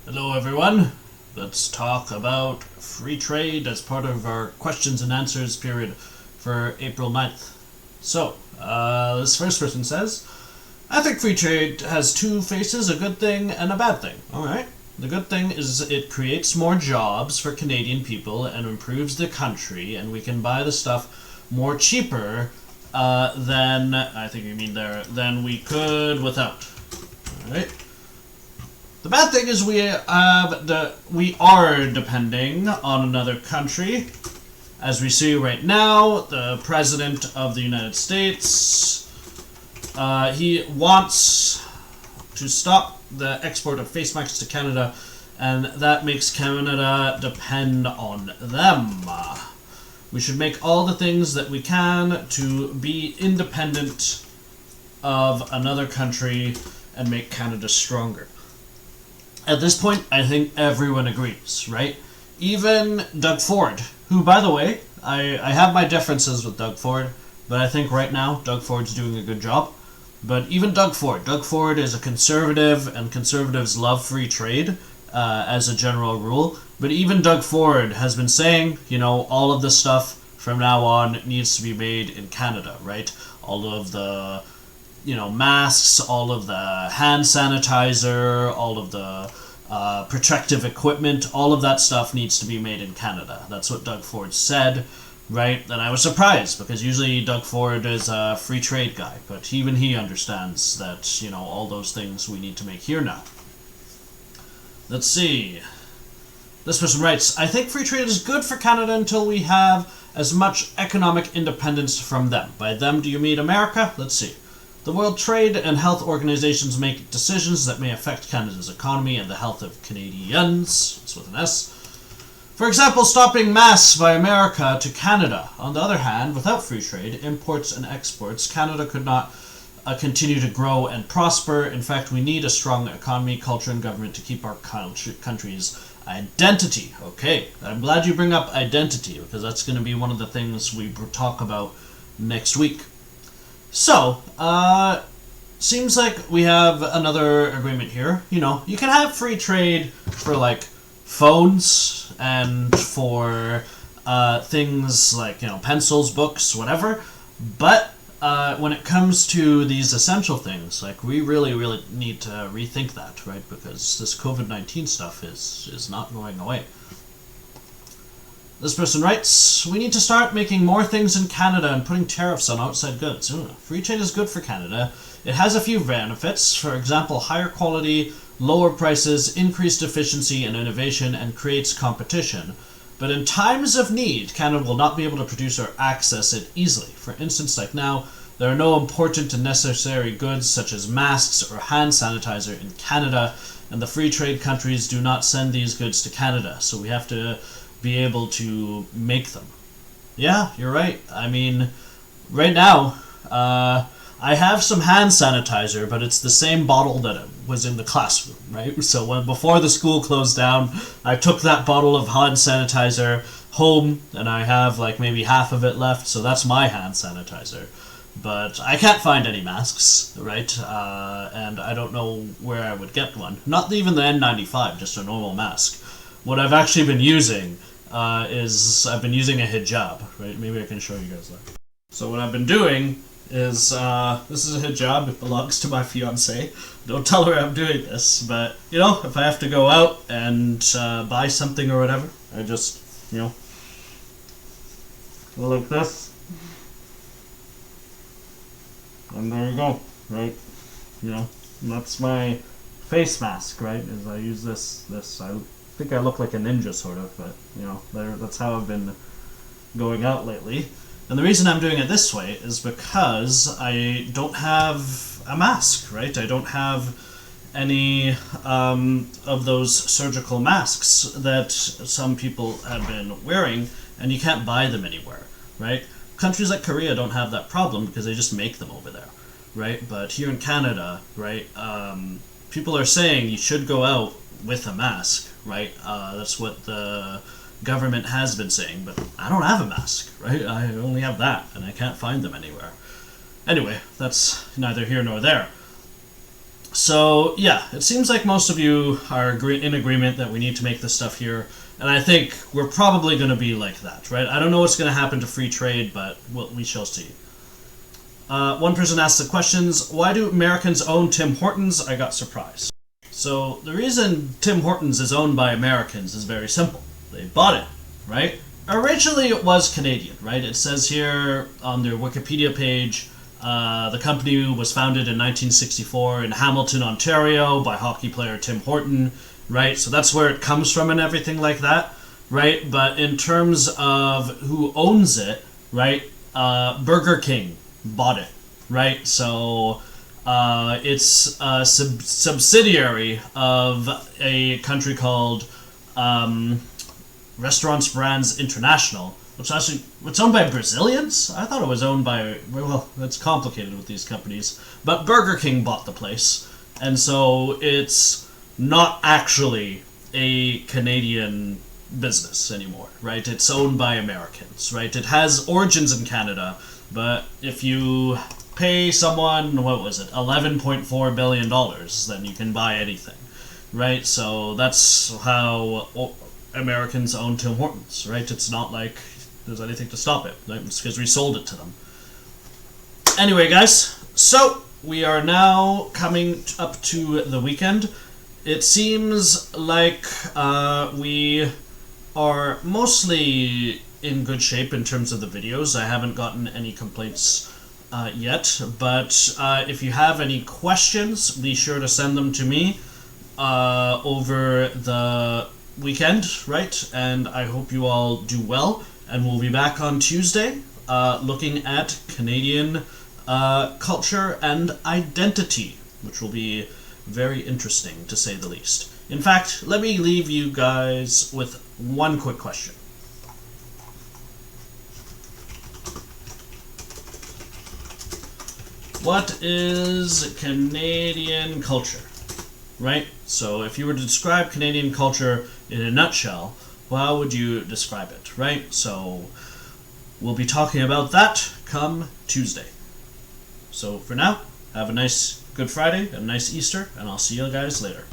Hello everyone, let's talk about free trade as part of our questions and answers period for April 9th. So, this first person says, I think free trade has two faces, a good thing and a bad thing. Alright, the good thing is it creates more jobs for Canadian people and improves the country, and we can buy the stuff more cheaper than, I think you mean there, than we could without. Alright. The bad thing is we are depending on another country. As we see right now, the President of the United States, he wants to stop the export of face masks to Canada, and that makes Canada depend on them. We should make all the things that we can to be independent of another country and make Canada stronger. At this point, I think everyone agrees, right? Even Doug Ford, who, by the way, I have my differences with Doug Ford, but I think right now Doug Ford's doing a good job. But even Doug Ford is a conservative, and conservatives love free trade as a general rule. But even Doug Ford has been saying, you know, all of this stuff from now on needs to be made in Canada, right? All of the masks, all of the hand sanitizer, all of the protective equipment, all of that stuff needs to be made in Canada. That's what Doug Ford said, right? And I was surprised, because usually Doug Ford is a free trade guy, but even he understands that, you know, all those things we need to make here now. Let's see. This person writes, I think free trade is good for Canada until we have as much economic independence from them. By them, do you mean America? Let's see. The World Trade and Health Organizations make decisions that may affect Canada's economy and the health of Canadians. It's with an S. For example, stopping masks by America to Canada. On the other hand, without free trade, imports and exports, Canada could not continue to grow and prosper. In fact, we need a strong economy, culture, and government to keep our country's identity. Okay, I'm glad you bring up identity, because that's going to be one of the things we talk about next week. So, seems like we have another agreement here. You know, you can have free trade for, like, phones and for things like, you know, pencils, books, whatever. But when it comes to these essential things, like, we really need to rethink that, right? Because this COVID-19 stuff is not going away. This person writes, we need to start making more things in Canada and putting tariffs on outside goods. Free trade is good for Canada. It has a few benefits. For example, higher quality, lower prices, increased efficiency and innovation, and creates competition. But in times of need, Canada will not be able to produce or access it easily. For instance, like now, there are no important and necessary goods such as masks or hand sanitizer in Canada, and the free trade countries do not send these goods to Canada, so we have to be able to make them. Yeah, you're right. I mean, right now, I have some hand sanitizer, but it's the same bottle that was in the classroom, right? So before the school closed down, I took that bottle of hand sanitizer home, and I have like maybe half of it left, so that's my hand sanitizer. But I can't find any masks, right? And I don't know where I would get one. Not even the N95, just a normal mask. What I've actually been using is I've been using a hijab, right? Maybe I can show you guys that. So what I've been doing is, this is a hijab, it belongs to my fiance. Don't tell her I'm doing this, but, you know, if I have to go out and buy something or whatever, I just, you know, go like this. And there you go, right? You know, and that's my face mask, right? Is I use this, I think I look like a ninja, sort of, but, you know, that's how I've been going out lately. And the reason I'm doing it this way is because I don't have a mask, right? I don't have any of those surgical masks that some people have been wearing, and you can't buy them anywhere, right? Countries like Korea don't have that problem because they just make them over there, right? But here in Canada, right, people are saying you should go out with a mask, right? That's what the government has been saying, but I don't have a mask, right? I only have that, and I can't find them anywhere. Anyway, that's neither here nor there. So yeah, it seems like most of you are in agreement that we need to make this stuff here, and I think we're probably going to be like that, right? I don't know what's going to happen to free trade, but we shall see. One person asked the questions, why do Americans own Tim Hortons? I got surprised. So the reason Tim Hortons is owned by Americans is very simple. They bought it, right? Originally it was Canadian, right? It says here on their Wikipedia page, the company was founded in 1964 in Hamilton, Ontario by hockey player Tim Horton, right? So that's where it comes from and everything like that, right? But in terms of who owns it, right, Burger King bought it, right? So it's a subsidiary of a country called Restaurants Brands International, which actually, it's owned by Brazilians? I thought it was owned by, well, it's complicated with these companies. But Burger King bought the place, and so it's not actually a Canadian business anymore, right? It's owned by Americans, right? It has origins in Canada, but if you pay someone, what was it, $11.4 billion, then you can buy anything, right? So that's how Americans own Tim Hortons, right? It's not like there's anything to stop it, right? It's because we sold it to them. Anyway, guys, so we are now coming up to the weekend. It seems like we are mostly in good shape in terms of the videos. I haven't gotten any complaints yet, but if you have any questions, be sure to send them to me over the weekend, right? And I hope you all do well, and we'll be back on Tuesday looking at Canadian culture and identity, which will be very interesting to say the least. In fact, let me leave you guys with one quick question. What is Canadian culture? Right? So if you were to describe Canadian culture in a nutshell, well, how would you describe it, right? So we'll be talking about that come Tuesday. So for now, have a nice Good Friday, a nice Easter, and I'll see you guys later.